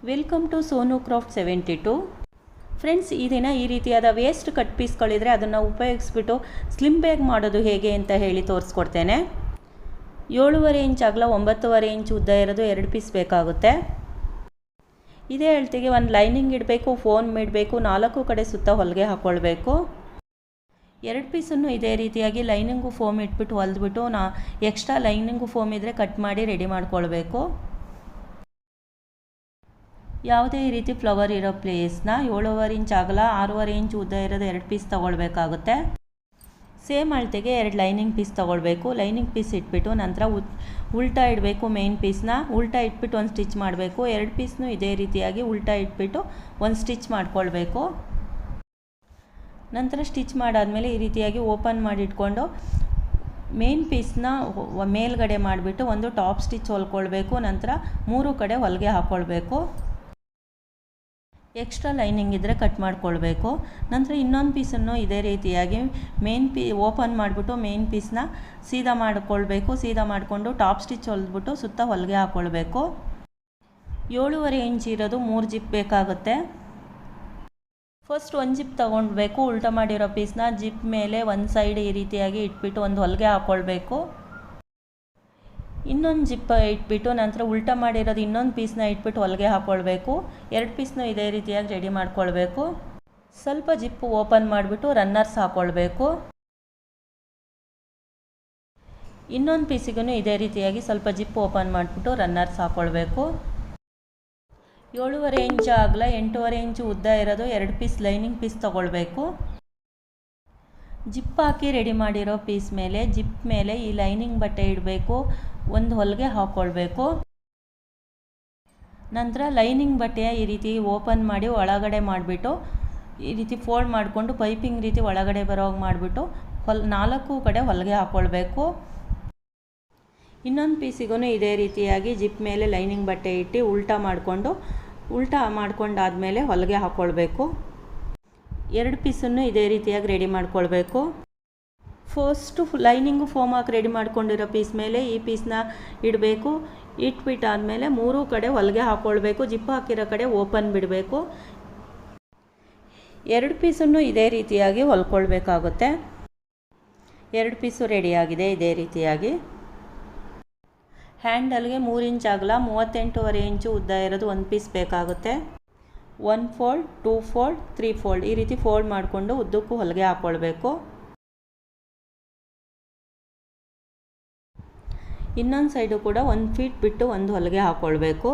Welcome to Sonu craft 72. Friends, ಈ ದಿನ ಈ ರೀತಿಯಾದ ವೇಸ್ಟ್ ಕಟ್ ಪೀಸ್ಗಳಿದ್ರೆ ಅದನ್ನು ಉಪಯೋಗಿಸ್ಬಿಟ್ಟು ಸ್ಲಿಮ್ ಬ್ಯಾಗ್ ಮಾಡೋದು ಹೇಗೆ ಅಂತ ಹೇಳಿ ತೋರಿಸ್ಕೊಡ್ತೇನೆ. 7.5 ಇಂಚ್ ಅಗಲ 9.5 ಇಂಚ್ ಉದ್ದ ಇರೋದು 2 ಪೀಸ್ ಬೇಕಾಗುತ್ತೆ. ಇದೇ ಅಳತೆಗೆ ಒಂದು ಲೈನಿಂಗ್ ಇಡಬೇಕು, ಫೋಮ್ ಇಡಬೇಕು, 4 ಕಡೆ ಸುತ್ತ ಹೊಲಿಗೆ ಹಾಕ್ಕೊಳ್ಬೇಕು. 2 ಪೀಸನ್ನು ಇದೇ ರೀತಿಯಾಗಿ ಲೈನಿಂಗು ಫೋಮ್ ಇಟ್ಬಿಟ್ಟು ಹೊಲಿದ್ಬಿಟ್ಟು ಎಕ್ಸ್ಟ್ರಾ ಲೈನಿಂಗು ಫೋಮ್ ಇದ್ದರೆ ಕಟ್ ಮಾಡಿ ರೆಡಿ ಮಾಡ್ಕೊಳ್ಬೇಕು. ಯಾವುದೇ ಈ ರೀತಿ ಫ್ಲವರ್ ಇರೋ ಪ್ಲೇಸ್ನ 7.5 ಇಂಚ್ ಅಗಲ 6.5 ಇಂಚ್ ಉದ್ದ ಇರೋದು 2 ಪೀಸ್ ತೊಗೊಳ್ಬೇಕಾಗುತ್ತೆ. ಸೇಮ್ ಅಳತೆಗೆ 2 ಲೈನಿಂಗ್ ಪೀಸ್ ತೊಗೊಳ್ಬೇಕು. ಲೈನಿಂಗ್ ಪೀಸ್ ಇಟ್ಬಿಟ್ಟು ನಂತರ ಉಲ್ಟಾ ಇಡಬೇಕು. ಮೇನ್ ಪೀಸ್ನ ಉಲ್ಟಾ ಇಟ್ಬಿಟ್ಟು ಒಂದು ಸ್ಟಿಚ್ ಮಾಡಬೇಕು. 2 ಪೀಸ್ನು ಇದೇ ರೀತಿಯಾಗಿ ಉಲ್ಟಾ ಇಟ್ಬಿಟ್ಟು ಒಂದು ಸ್ಟಿಚ್ ಮಾಡ್ಕೊಳ್ಬೇಕು. ನಂತರ ಸ್ಟಿಚ್ ಮಾಡಾದಮೇಲೆ ಈ ರೀತಿಯಾಗಿ ಓಪನ್ ಮಾಡಿ ಇಟ್ಕೊಂಡು ಮೇನ್ ಪೀಸ್ನ ಮೇಲ್ಗಡೆ ಮಾಡಿಬಿಟ್ಟು ಒಂದು ಟಾಪ್ ಸ್ಟಿಚ್ ಹೊಲ್ಕೊಳ್ಬೇಕು. ನಂತರ 3 ಕಡೆ ಹೊಲಿಗೆ ಹಾಕ್ಕೊಳ್ಬೇಕು. ಎಕ್ಸ್ಟ್ರಾ ಲೈನಿಂಗ್ ಇದ್ದರೆ ಕಟ್ ಮಾಡ್ಕೊಳ್ಬೇಕು. ನಂತರ ಇನ್ನೊಂದು ಪೀಸನ್ನು ಇದೇ ರೀತಿಯಾಗಿ ಓಪನ್ ಮಾಡಿಬಿಟ್ಟು ಮೇನ್ ಪೀಸ್ನ ಸೀದಾ ಮಾಡಿಕೊಳ್ಬೇಕು. ಸೀದಾ ಮಾಡಿಕೊಂಡು ಟಾಪ್ ಸ್ಟಿಚ್ ಹೊಲಿದ್ಬಿಟ್ಟು ಸುತ್ತ ಹೊಲಿಗೆ ಹಾಕ್ಕೊಳ್ಬೇಕು. 7.5 ಇಂಚ್ ಇರೋದು 3 ಜಿಪ್ ಬೇಕಾಗುತ್ತೆ. ಫಸ್ಟ್ ಒಂದು ಜಿಪ್ ತೊಗೊಳ್ಬೇಕು. ಉಲ್ಟಾ ಮಾಡಿರೋ ಪೀಸ್ನ ಜಿಪ್ ಮೇಲೆ ಒಂದು ಸೈಡ್ ಈ ರೀತಿಯಾಗಿ ಇಟ್ಬಿಟ್ಟು ಒಂದು ಹೊಲಿಗೆ ಹಾಕ್ಕೊಳ್ಬೇಕು. ಇನ್ನೊಂದು ಜಿಪ್ ಇಟ್ಬಿಟ್ಟು ನಂತರ ಉಲ್ಟಾ ಮಾಡಿರೋದು ಇನ್ನೊಂದು ಪೀಸ್ನ ಇಟ್ಬಿಟ್ಟು ಹೊಲಿಗೆ ಹಾಕ್ಕೊಳ್ಬೇಕು. 2 ಪೀಸ್ನು ಇದೇ ರೀತಿಯಾಗಿ ರೆಡಿ ಮಾಡ್ಕೊಳ್ಬೇಕು. ಸ್ವಲ್ಪ ಜಿಪ್ ಓಪನ್ ಮಾಡಿಬಿಟ್ಟು ರನ್ನರ್ಸ್ ಹಾಕ್ಕೊಳ್ಬೇಕು. ಇನ್ನೊಂದು ಪೀಸಿಗೂ ಇದೇ ರೀತಿಯಾಗಿ ಸ್ವಲ್ಪ ಜಿಪ್ ಓಪನ್ ಮಾಡಿಬಿಟ್ಟು ರನ್ನರ್ಸ್ ಹಾಕ್ಕೊಳ್ಬೇಕು. 7.5 ಇಂಚ್ ಅಗಲ 8.5 ಇಂಚು ಉದ್ದ ಇರೋದು 2 ಪೀಸ್ ಲೈನಿಂಗ್ ಪೀಸ್ ತೊಗೊಳ್ಬೇಕು. ಜಿಪ್ ಹಾಕಿ ರೆಡಿ ಮಾಡಿರೋ ಪೀಸ್ ಮೇಲೆ ಜಿಪ್ ಮೇಲೆ ಈ ಲೈನಿಂಗ್ ಬಟ್ಟೆ ಇಡಬೇಕು. ಒಂದು ಹೊಲಿಗೆ ಹಾಕ್ಕೊಳ್ಬೇಕು. ನಂತರ ಲೈನಿಂಗ್ ಬಟ್ಟೆಯ ಈ ರೀತಿ ಓಪನ್ ಮಾಡಿ ಒಳಗಡೆ ಮಾಡಿಬಿಟ್ಟು ಈ ರೀತಿ ಫೋಲ್ಡ್ ಮಾಡಿಕೊಂಡು ಪೈಪಿಂಗ್ ರೀತಿ ಒಳಗಡೆ ಬರೋಂಗೆ ಮಾಡಿಬಿಟ್ಟು 4 ಕಡೆ ಹೊಲಿಗೆ ಹಾಕ್ಕೊಳ್ಬೇಕು. ಇನ್ನೊಂದು ಪೀಸಿಗೂ ಇದೇ ರೀತಿಯಾಗಿ ಜಿಪ್ ಮೇಲೆ ಲೈನಿಂಗ್ ಬಟ್ಟೆ ಇಟ್ಟು ಉಲ್ಟಾ ಮಾಡ್ಕೊಂಡಾದಮೇಲೆ ಹೊಲಿಗೆ ಹಾಕ್ಕೊಳ್ಬೇಕು. 2 ಪೀಸನ್ನು ಇದೇ ರೀತಿಯಾಗಿ ರೆಡಿ ಮಾಡ್ಕೊಳ್ಬೇಕು. ಫಸ್ಟು ಲೈನಿಂಗು ಫೋಮ್ ಹಾಕಿ ರೆಡಿ ಮಾಡ್ಕೊಂಡಿರೋ ಪೀಸ್ ಮೇಲೆ ಈ ಪೀಸ್ನ ಇಡಬೇಕು. ಇಟ್ಬಿಟ್ಟಾದಮೇಲೆ 3 ಕಡೆ ಹೊಲಿಗೆ ಹಾಕ್ಕೊಳ್ಬೇಕು. ಜಿಪ್ ಹಾಕಿರೋ ಕಡೆ ಓಪನ್ ಬಿಡಬೇಕು. 2 ಪೀಸನ್ನು ಇದೇ ರೀತಿಯಾಗಿ ಹೊಲ್ಕೊಳ್ಬೇಕಾಗುತ್ತೆ. 2 ಪೀಸು ರೆಡಿಯಾಗಿದೆ. ಇದೇ ರೀತಿಯಾಗಿ ಹ್ಯಾಂಡಲ್ಗೆ 3 ಇಂಚ್ ಅಗಲ 38.5 ಇಂಚು ಉದ್ದ ಇರೋದು 1 ಪೀಸ್ ಬೇಕಾಗುತ್ತೆ. 1 ಫೋಲ್ಡ್, 2 ಫೋಲ್ಡ್, 3 ಫೋಲ್ಡ್ ಈ ರೀತಿ ಫೋಲ್ಡ್ ಮಾಡಿಕೊಂಡು ಉದ್ದಕ್ಕೂ ಹೊಲಿಗೆ ಹಾಕ್ಕೊಳ್ಬೇಕು. ಇನ್ನೊಂದು ಸೈಡು ಕೂಡ 1 ಫೀಟ್ ಬಿಟ್ಟು ಒಂದು ಹೊಲಿಗೆ ಹಾಕ್ಕೊಳ್ಬೇಕು.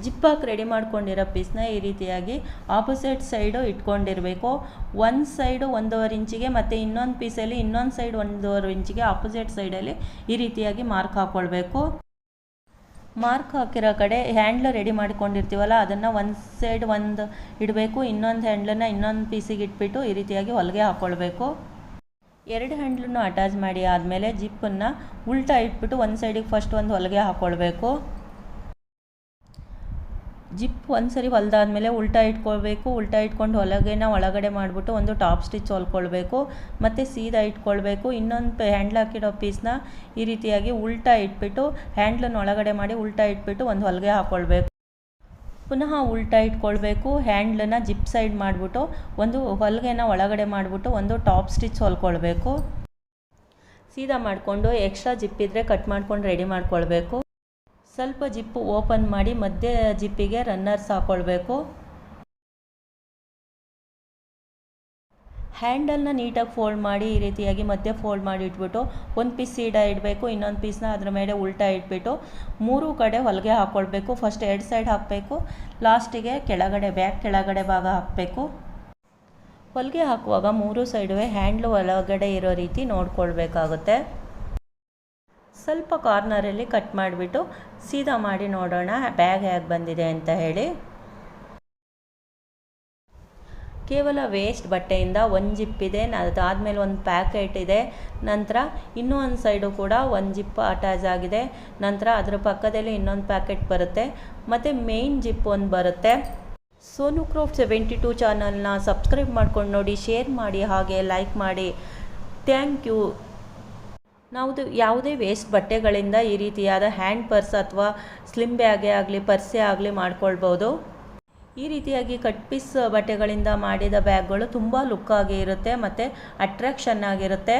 ಜಿಪ್ ಹಾಕಿ ರೆಡಿ ಮಾಡ್ಕೊಂಡಿರೋ ಪೀಸ್ನ ಈ ರೀತಿಯಾಗಿ ಆಪೋಸಿಟ್ ಸೈಡು ಇಟ್ಕೊಂಡಿರಬೇಕು. ಒಂದು ಸೈಡು 1.5 ಇಂಚಿಗೆ ಮತ್ತು ಇನ್ನೊಂದು ಪೀಸಲ್ಲಿ ಇನ್ನೊಂದು ಸೈಡ್ 1.5 ಇಂಚಿಗೆ ಆಪೋಸಿಟ್ ಸೈಡಲ್ಲಿ ಈ ರೀತಿಯಾಗಿ ಮಾರ್ಕ್ ಹಾಕ್ಕೊಳ್ಬೇಕು. ಮಾರ್ಕ್ ಹಾಕಿರೋ ಕಡೆ ಹ್ಯಾಂಡ್ಲ್ ರೆಡಿ ಮಾಡ್ಕೊಂಡಿರ್ತೀವಲ್ಲ ಅದನ್ನು ಒಂದು ಸೈಡ್ ಒಂದು ಇಡಬೇಕು. ಇನ್ನೊಂದು ಹ್ಯಾಂಡ್ಲನ್ನು ಇನ್ನೊಂದು ಪೀಸಿಗೆ ಇಟ್ಬಿಟ್ಟು ಈ ರೀತಿಯಾಗಿ ಹೊಲಿಗೆ ಹಾಕ್ಕೊಳ್ಬೇಕು. 2 ಹ್ಯಾಂಡ್ಲನ್ನು ಅಟ್ಯಾಚ್ ಮಾಡಿ ಆದಮೇಲೆ ಜಿಪ್ಪನ್ನು ಉಲ್ಟಾ ಇಟ್ಬಿಟ್ಟು ಒಂದು ಸೈಡಿಗೆ ಫಸ್ಟ್ ಒಂದು ಹೊಲಿಗೆ ಹಾಕ್ಕೊಳ್ಬೇಕು. ಜಿಪ್ ಒಂದು ಸರಿ ಹೊಲಿದಾದ್ಮೇಲೆ ಉಲ್ಟಾ ಇಟ್ಕೊಳ್ಬೇಕು. ಉಲ್ಟಾ ಇಟ್ಕೊಂಡು ಹೊಲಿಗೆನ ಒಳಗಡೆ ಮಾಡಿಬಿಟ್ಟು ಒಂದು ಟಾಪ್ ಸ್ಟಿಚ್ ಹೊಲ್ಕೊಳ್ಬೇಕು. ಮತ್ತು ಸೀದಾ ಇಟ್ಕೊಳ್ಬೇಕು. ಇನ್ನೊಂದು ಹ್ಯಾಂಡ್ಲ್ ಹಾಕಿರೋ ಪೀಸ್ನ ಈ ರೀತಿಯಾಗಿ ಉಲ್ಟಾ ಇಟ್ಬಿಟ್ಟು ಹ್ಯಾಂಡ್ಲನ್ನು ಒಳಗಡೆ ಮಾಡಿ ಉಲ್ಟಾ ಇಟ್ಬಿಟ್ಟು ಒಂದು ಹೊಲಿಗೆ ಹಾಕ್ಕೊಳ್ಬೇಕು. ಪುನಃ ಉಲ್ಟಾ ಇಟ್ಕೊಳ್ಬೇಕು. ಹ್ಯಾಂಡ್ಲನ್ನು ಜಿಪ್ ಸೈಡ್ ಮಾಡಿಬಿಟ್ಟು ಒಂದು ಹೊಲಿಗೆನ ಒಳಗಡೆ ಮಾಡಿಬಿಟ್ಟು ಒಂದು ಟಾಪ್ ಸ್ಟಿಚ್ ಹೊಲ್ಕೊಳ್ಬೇಕು. ಸೀದಾ ಮಾಡಿಕೊಂಡು ಎಕ್ಸ್ಟ್ರಾ ಜಿಪ್ ಇದ್ದರೆ ಕಟ್ ಮಾಡ್ಕೊಂಡು ರೆಡಿ ಮಾಡ್ಕೊಳ್ಬೇಕು. ಸ್ವಲ್ಪ ಜಿಪ್ಪು ಓಪನ್ ಮಾಡಿ ಮಧ್ಯೆ ಜಿಪ್ಪಿಗೆ ರನ್ನರ್ಸ್ ಹಾಕ್ಕೊಳ್ಬೇಕು. ಹ್ಯಾಂಡಲ್ನ ನೀಟಾಗಿ ಫೋಲ್ಡ್ ಮಾಡಿ ಈ ರೀತಿಯಾಗಿ ಮಧ್ಯೆ ಫೋಲ್ಡ್ ಮಾಡಿ ಇಟ್ಬಿಟ್ಟು ಒಂದು ಪೀಸ್ ಸೀದಾ ಇಡಬೇಕು. ಇನ್ನೊಂದು ಪೀಸ್ನ ಅದ್ರ ಮೇಲೆ ಉಲ್ಟಾ ಇಟ್ಬಿಟ್ಟು 3 ಕಡೆ ಹೊಲಿಗೆ ಹಾಕ್ಕೊಳ್ಬೇಕು. ಫಸ್ಟ್ 2 ಸೈಡ್ ಹಾಕಬೇಕು. ಲಾಸ್ಟಿಗೆ ಬ್ಯಾಕ್ ಕೆಳಗಡೆ ಭಾಗ ಹಾಕಬೇಕು. ಹೊಲಿಗೆ ಹಾಕುವಾಗ 3 ಸೈಡುವೆ ಹ್ಯಾಂಡ್ಲು ಒಳಗಡೆ ಇರೋ ರೀತಿ ನೋಡ್ಕೊಳ್ಬೇಕಾಗುತ್ತೆ. ಸ್ವಲ್ಪ ಕಾರ್ನರಲ್ಲಿ ಕಟ್ ಮಾಡಿಬಿಟ್ಟು ಸೀದಾ ಮಾಡಿ ನೋಡೋಣ ಬ್ಯಾಗ್ ಹೇಗೆ ಬಂದಿದೆ ಅಂತ ಹೇಳಿ. ಕೇವಲ ವೇಸ್ಟ್ ಬಟ್ಟೆಯಿಂದ 1 ಜಿಪ್ ಇದೆ. ಅದಾದಮೇಲೆ ಒಂದು ಪ್ಯಾಕೆಟ್ ಇದೆ. ನಂತರ ಇನ್ನೂ ಒಂದು ಸೈಡು ಕೂಡ 1 ಜಿಪ್ ಅಟ್ಯಾಚ್ ಆಗಿದೆ. ನಂತರ ಅದರ ಪಕ್ಕದಲ್ಲಿ ಇನ್ನೊಂದು ಪ್ಯಾಕೆಟ್ ಬರುತ್ತೆ ಮತ್ತು ಮೇಯ್ನ್ ಜಿಪ್ ಒಂದು ಬರುತ್ತೆ. ಸೋನು ಕ್ರಾಫ್ಟ್ 72 ಚಾನಲ್ನ ಸಬ್ಸ್ಕ್ರೈಬ್ ಮಾಡ್ಕೊಂಡು ನೋಡಿ, ಶೇರ್ ಮಾಡಿ, ಹಾಗೆ ಲೈಕ್ ಮಾಡಿ. Thank you. ನಾವು ಯಾವುದೇ ವೇಸ್ಟ್ ಬಟ್ಟೆಗಳಿಂದ ಈ ರೀತಿಯಾದ ಹ್ಯಾಂಡ್ ಪರ್ಸ್ ಅಥವಾ ಸ್ಲಿಮ್ ಬ್ಯಾಗೇ ಆಗಲಿ ಪರ್ಸೇ ಆಗಲಿ ಮಾಡ್ಕೊಳ್ಬೋದು. ಈ ರೀತಿಯಾಗಿ ಕಟ್ ಪೀಸ್ ಬಟ್ಟೆಗಳಿಂದ ಮಾಡಿದ ಬ್ಯಾಗ್ಗಳು ತುಂಬ ಲುಕ್ಕಾಗಿ ಇರುತ್ತೆ ಮತ್ತು ಅಟ್ರಾಕ್ಷನ್ ಆಗಿರುತ್ತೆ.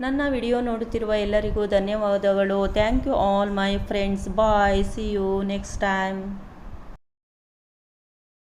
ನನ್ನ ವಿಡಿಯೋ ನೋಡುತ್ತಿರುವ ಎಲ್ಲರಿಗೂ ಧನ್ಯವಾದಗಳು. Thank you all my friends. Bye. See you next time.